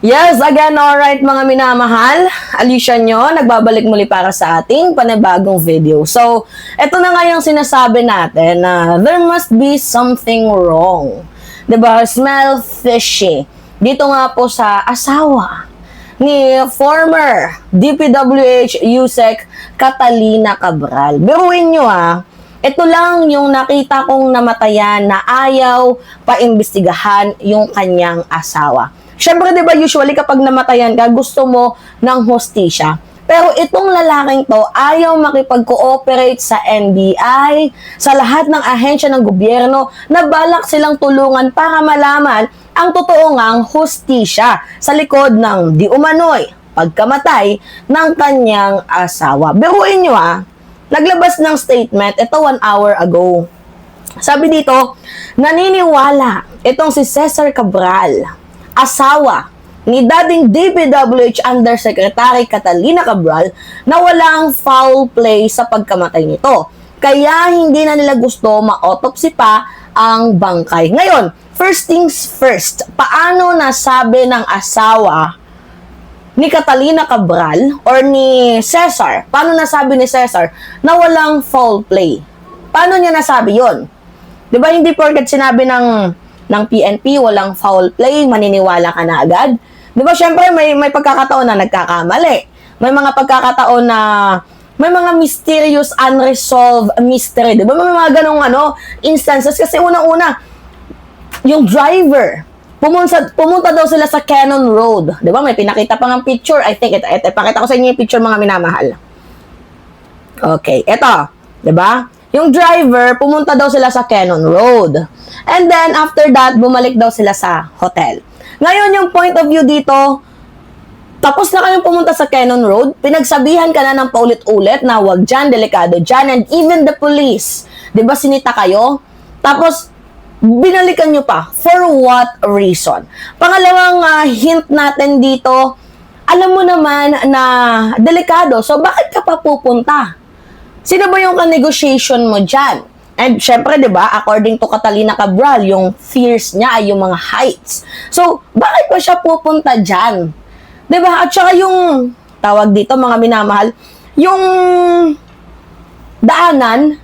Yes, again, alright mga minamahal. Alicia nyo, nagbabalik muli para sa ating panibagong video. So, eto na nga yung sinasabi natin na there must be something wrong. Diba? Smell fishy. Dito nga po sa asawa ni former DPWH Yusek Catalina Cabral. Biruin nyo ito lang yung nakita kong namatayan na ayaw paimbestigahan yung kanyang asawa. Siyempre, di ba, usually kapag namatayan ka, gusto mo ng hostisya. Pero itong lalaking to, ayaw makipag-cooperate sa NBI, sa lahat ng ahensya ng gobyerno, na balak silang tulungan para malaman ang totoo ngang hostisya sa likod ng di umano'y pagkamatay ng kanyang asawa. Biruin nyo naglabas ng statement, ito 1 hour ago. Sabi dito, naniniwala itong si Cesar Cabral, asawa ni dating DPWH Undersecretary Catalina Cabral, na walang foul play sa pagkamatay nito. Kaya hindi na nila gusto ma-autopsy pa ang bangkay. Ngayon, first things first, paano nasabi ng asawa ni Catalina Cabral or ni Cesar, paano nasabi ni Cesar na walang foul play? Paano niya nasabi yon? Di ba hindi porket sinabi ng PNP walang foul play, maniniwala ka na agad? Di ba syempre may pagkakataon na nagkakamali. May mga pagkakataon na may mga mysterious unresolved mystery. Di ba may mga ganong instances? Kasi unang-una, yung driver, pumunta daw sila sa Cannon Road. Di ba? May pinakita pang ang picture. I think, ito, pakita ko sa inyo yung picture, mga minamahal. Okay, ito. Di ba? Yung driver, pumunta daw sila sa Cannon Road. And then, after that, bumalik daw sila sa hotel. Ngayon, yung point of view dito, tapos na kayong pumunta sa Cannon Road, pinagsabihan ka na ng paulit-ulit na wag dyan, delikado dyan, and even the police. Di ba, sinita kayo? Tapos, binalikan nyo pa. For what reason? Pangalawang hint natin dito, alam mo naman na delikado. So, bakit ka pa pupunta? Sino ba yung ka-negotiation mo dyan? And syempre, di ba, according to Catalina Cabral, yung fears niya ay yung mga heights. So, bakit pa siya pupunta dyan? Di ba? At saka yung, tawag dito, mga minamahal, yung daanan,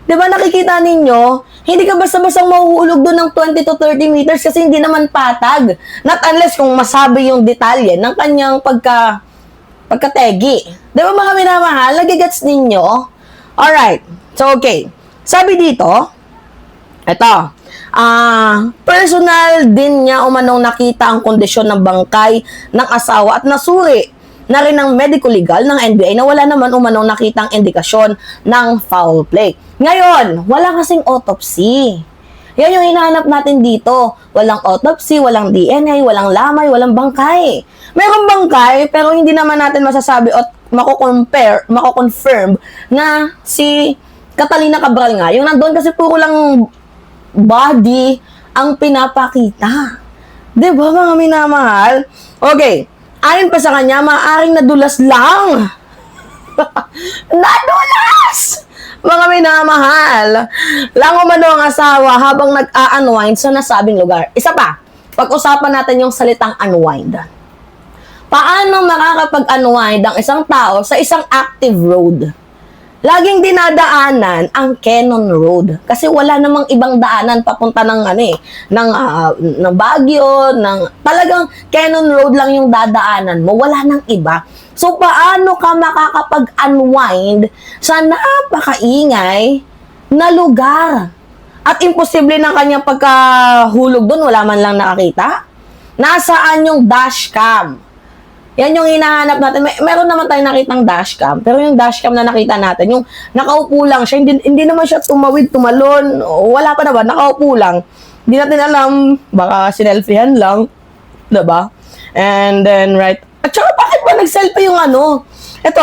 di ba nakikita ninyo, hindi ka basta-bastang mahuhulog doon ng 20 to 30 meters kasi hindi naman patag. Not unless kung masabi yung detalye ng kanyang pagkategi. Di ba mga minamahal, nagigets ninyo? Alright, so okay. Sabi dito, ito, personal din niya umanong nakita ang kondisyon ng bangkay ng asawa at nasuri na rin ng medical legal ng NBI na wala naman umanong nakitang indikasyon ng foul play. Ngayon, wala kasing autopsy. Yan yung hinahanap natin dito. Walang autopsy, walang DNA, walang lamay, walang bangkay. Merong bangkay, pero hindi naman natin masasabi o mako-confirm na si Catalina Cabral nga. Yung nandun kasi puro lang body ang pinapakita. Diba mga minamahal? Okay. Ayon pa sa kanya, maaaring nadulas lang. Nadulas! Mga minamahal. Lang umano ang asawa habang nag-a-unwind sa nasabing lugar. Isa pa, pag-usapan natin yung salitang unwind. Paano makakapag-unwind ang isang tao sa isang active road? Laging dinadaanan ang Cannon Road kasi wala namang ibang daanan papunta ng ng Baguio, talagang Cannon Road lang yung dadaanan mo, wala nang iba. So paano ka makakapag-unwind sa napakaingay na lugar? At imposible ng kanyang pagkahulog doon, wala man lang nakakita. Nasaan yung dashcam? Yan yung hinahanap natin. Meron naman tayong nakitang dashcam. Pero yung dashcam na nakita natin, yung nakaupo lang siya, hindi naman siya tumawid, tumalon. Wala pa naman, nakaupo lang. Hindi natin alam, baka sinelfiehan lang. Diba? And then, right. At saka, bakit ba nag-selfie yung Ito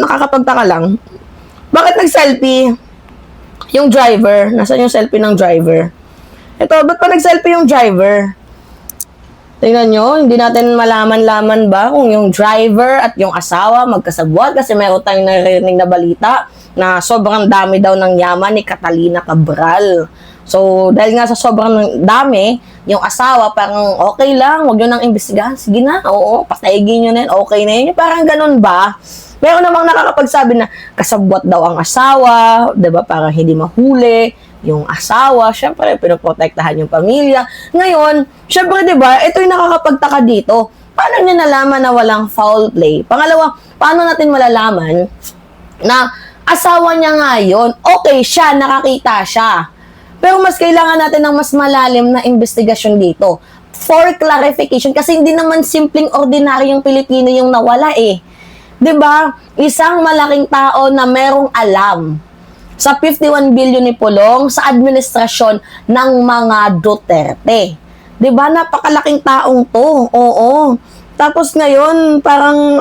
nakakapagtaka lang. Bakit nag-selfie yung driver? Nasaan yung selfie ng driver? Ito, ba't pa nag-selfie yung driver? Tingnan nyo, hindi natin malaman-laman ba kung yung driver at yung asawa magkasabwat kasi meron tayong narinig na balita na sobrang dami daw ng yaman ni Catalina Cabral. So, dahil nga sa sobrang dami, yung asawa parang okay lang, wag nyo nang imbestigahan. Sige na, oo, pataigin nyo na yun, okay na yun. Parang ganun ba? Meron namang nakakapagsabi na kasabwat daw ang asawa, 'di ba? Para hindi mahuli yung asawa. Syempre, pinoprotektahan yung pamilya. Ngayon, syempre, 'di ba? Ito yung nakakapagtaka dito. Paano niya nalaman na walang foul play? Pangalawa, paano natin malalaman na asawa niya nga yun? Okay siya, nakakita siya. Pero mas kailangan natin ng mas malalim na investigasyon dito. For clarification, kasi hindi naman simpleng ordinaryong Pilipino yung nawala eh. 'Di ba? Isang malaking tao na merong alam sa 51 billion ni Pulong sa administrasyon ng mga Duterte. 'Di ba? Napakalaking taong 'to. Oo. Tapos ngayon, parang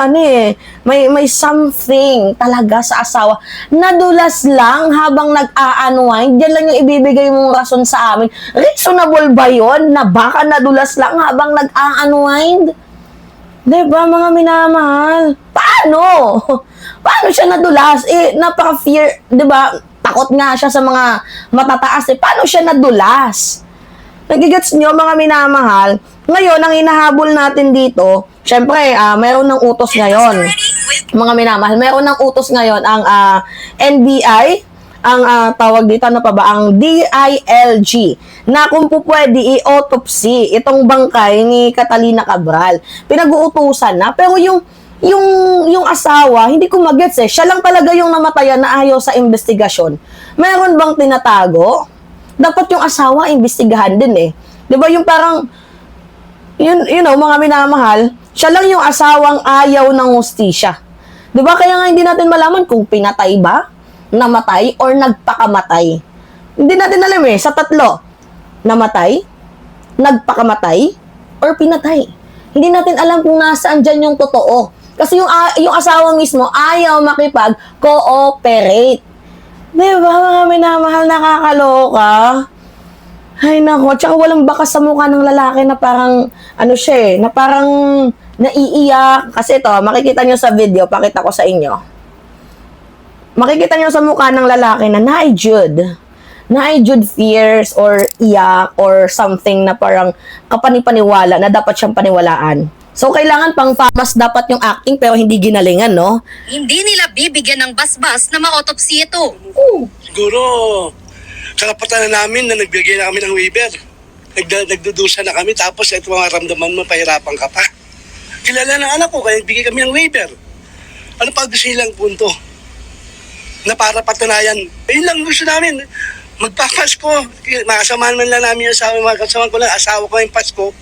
may something talaga sa asawa. Nadulas lang habang nag-a-unwind. Diyan lang yung ibibigay mong rason sa amin. Reasonable ba yun na baka nadulas lang habang nag-a-unwind? Diba, mga minamahal? Paano? Paano siya nadulas? Napaka-fear, diba? Takot nga siya sa mga matataas. Paano siya nadulas? Nagigets nyo, mga minamahal? Ngayon, ang hinahabol natin dito, syempre, meron ng utos ngayon. Mga minamahal, meron ng utos ngayon ang NBI, ang tawag dito, ano pa ba? Ang DILG, na kung po pwede i-autopsy itong bangkay ni Catalina Cabral. Pinag-uutusan na, pero yung asawa, hindi ko magets eh. Siya lang talaga yung namatayan na ayaw sa investigasyon. Meron bang tinatago? Dapat yung asawa, investigahan din eh. 'Di ba yung parang, mga minamahal, siya lang yung asawang ayaw ng hustisya. 'Di ba? Kaya nga hindi natin malaman kung pinatay ba, namatay, or nagpakamatay. Hindi natin alam eh, sa tatlo. Namatay, nagpakamatay, or pinatay. Hindi natin alam kung nasaan dyan yung totoo. Kasi yung asawa mismo ayaw makipag-cooperate. Diba, mga minamahal, nakakaloka? Ay, nako. Tsaka walang bakas sa mukha ng lalaki na parang, na parang naiiyak. Kasi ito, makikita nyo sa video, pakita ko sa inyo. Makikita nyo sa mukha ng lalaki na na-Jude fears or iyak or something na parang kapanipaniwala na dapat siyang paniwalaan. So, kailangan pang famas dapat yung acting pero hindi ginalingan, no? Hindi nila bibigyan ng basbas na ma-autopsy ito. Siguro, karapatan na namin na nagbigay na kami ng waiver. Nagdudusa na kami tapos ito mga ramdaman mo, pahirapan ka pa. Kilala ng anak ko kaya nagbigay kami ng waiver. Ano pa gusto nilang punto? Na para patunayan. Ayun lang gusto namin. Magpapasko. Makasamahan man lang namin yung asawa. Makasamahan ko lang asawa ko yung Pasko.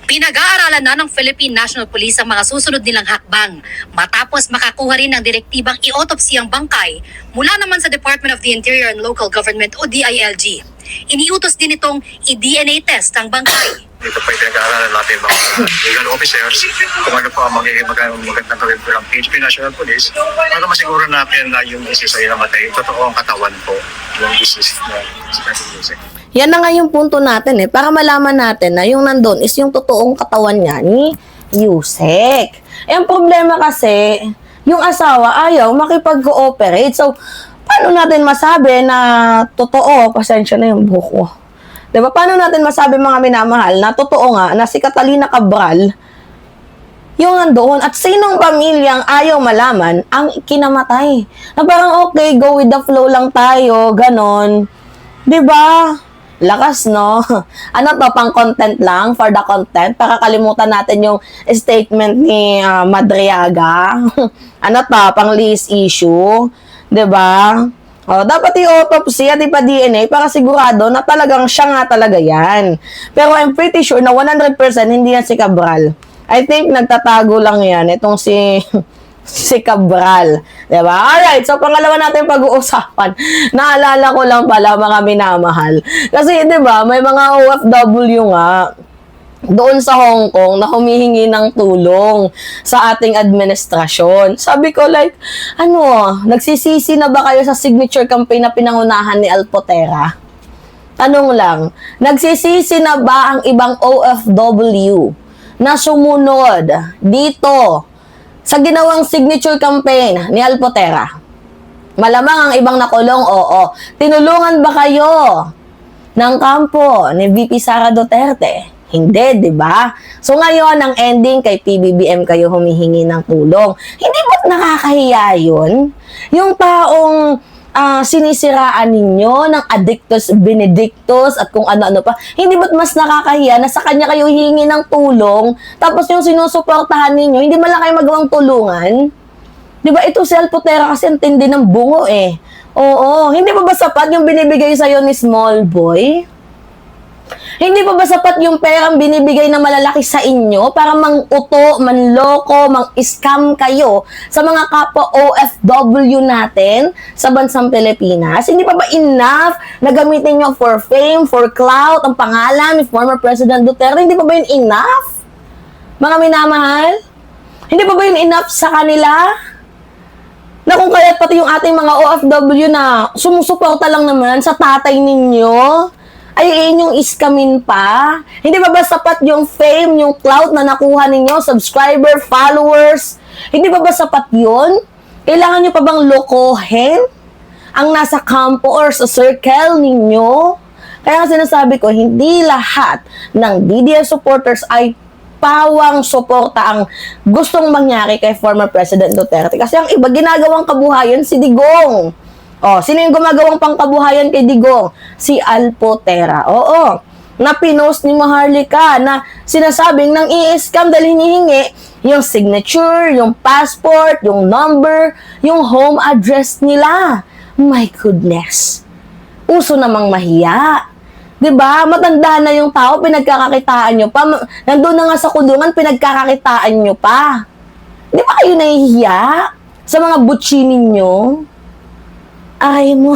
Pinag-aaralan na ng Philippine National Police ang mga susunod nilang hakbang matapos makakuha rin ng direktibang i-autopsy ang bangkay mula naman sa Department of the Interior and Local Government o DILG. Iniutos din itong i-DNA test ang bangkay. Dito po pinag-aaralan natin mga legal officers kung ano po ang magandang gawin po ng PHP National Police para masiguro natin na yung disease ay namatay. Totoo ang katawan po yung disease na si Yan na nga yung punto natin eh. Para malaman natin na yung nandun is yung totoong katawan niya ni Yusek. Ang problema kasi, yung asawa ayaw makipag-cooperate. So, paano natin masabi na totoo? Pasensya na yung buko. Diba? Paano natin masabi, mga minamahal, na totoo nga na si Catalina Cabral yung nandoon at sinong pamilyang ayaw malaman ang kinamatay. Na parang okay, go with the flow lang tayo, ganon. Diba? Lakas, no? Ano to, pang content lang, for the content, para kalimutan natin yung statement ni Madriaga. Ano to, pang lease issue, 'di ba? O, dapat i-autopsy at ipa-DNA para sigurado na talagang siya nga talaga yan. Pero I'm pretty sure na 100% hindi yan si Cabral. I think nagtatago lang yan, itong si Cabral. Diba? Alright, so pangalawa natin pag-uusapan. Naalala ko lang pala, mga minamahal. Kasi, diba, may mga OFW nga doon sa Hong Kong na humihingi ng tulong sa ating administrasyon. Sabi ko like, nagsisisi na ba kayo sa signature campaign na pinangunahan ni Alpotera? Tanong lang, nagsisisi na ba ang ibang OFW na sumunod dito sa ginawang signature campaign ni Alpotera? Malamang ang ibang nakulong, oo. Tinulungan ba kayo ng kampo ni VP Sara Duterte? Hindi, di ba? So ngayon, ang ending kay PBBM kayo humihingi ng tulong. Hindi ba't nakakahiya yun? Yung taong sinisiraan ninyo ng Addictus Benedictus at kung ano-ano pa. Hindi ba't mas nakakahiya na sa kanya kayo hihingi ng tulong, tapos yung sinusuportahan ninyo, hindi man lang kayo magawang tulungan? Di ba ito self-putera kasi ang tindi ng bungo eh. Oo, hindi pa ba sapat yung binibigay sa'yo ni small boy? Hindi pa ba sapat yung perang binibigay na malalaki sa inyo para mang-uto, manloko, mang-scam kayo sa mga kapwa OFW natin sa bansang Pilipinas? Hindi pa ba enough na gamitin nyo for fame, for clout, ang pangalan ni former President Duterte? Hindi pa ba yun enough? Mga minamahal? Hindi pa ba yun enough sa kanila? Na kung kaya't pati yung ating mga OFW na sumusuporta lang naman sa tatay ninyo, ay inyong iskamin pa? Hindi ba sapat yung fame, yung clout na nakuha ninyo, subscriber, followers? Hindi ba sapat yun? Kailangan nyo pa bang lokohin ang nasa kampo or sa circle ninyo? Kaya nga sinasabi ko, hindi lahat ng DDS supporters ay pawang suporta ang gustong mangyari kay former President Duterte. Kasi ang iba, ginagawang kabuhayan si Digong. Oh, sino yung gumagawang pangkabuhayan kay Digong? Si Alpotera. Oo. Na pinost ni Maharlika na sinasabing nang i-scam dahil hinihingi yung signature, yung passport, yung number, yung home address nila. My goodness. Uso namang mahiya. 'Di ba? Matanda na yung tao, pinagkakakitaan nyo pa. Nandun na nga sa kulungan, pinagkakakitaan nyo pa. 'Di ba kayo nahihiya sa mga butchi ninyo? Ay mo.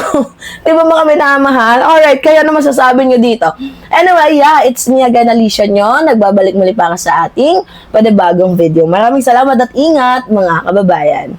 Di ba mga minamahal? Alright, kaya ano masasabi nyo dito? Anyway, yeah, it's me again, Alicia nyo. Nagbabalik muli para sa ating panibagong video. Maraming salamat at ingat, mga kababayan.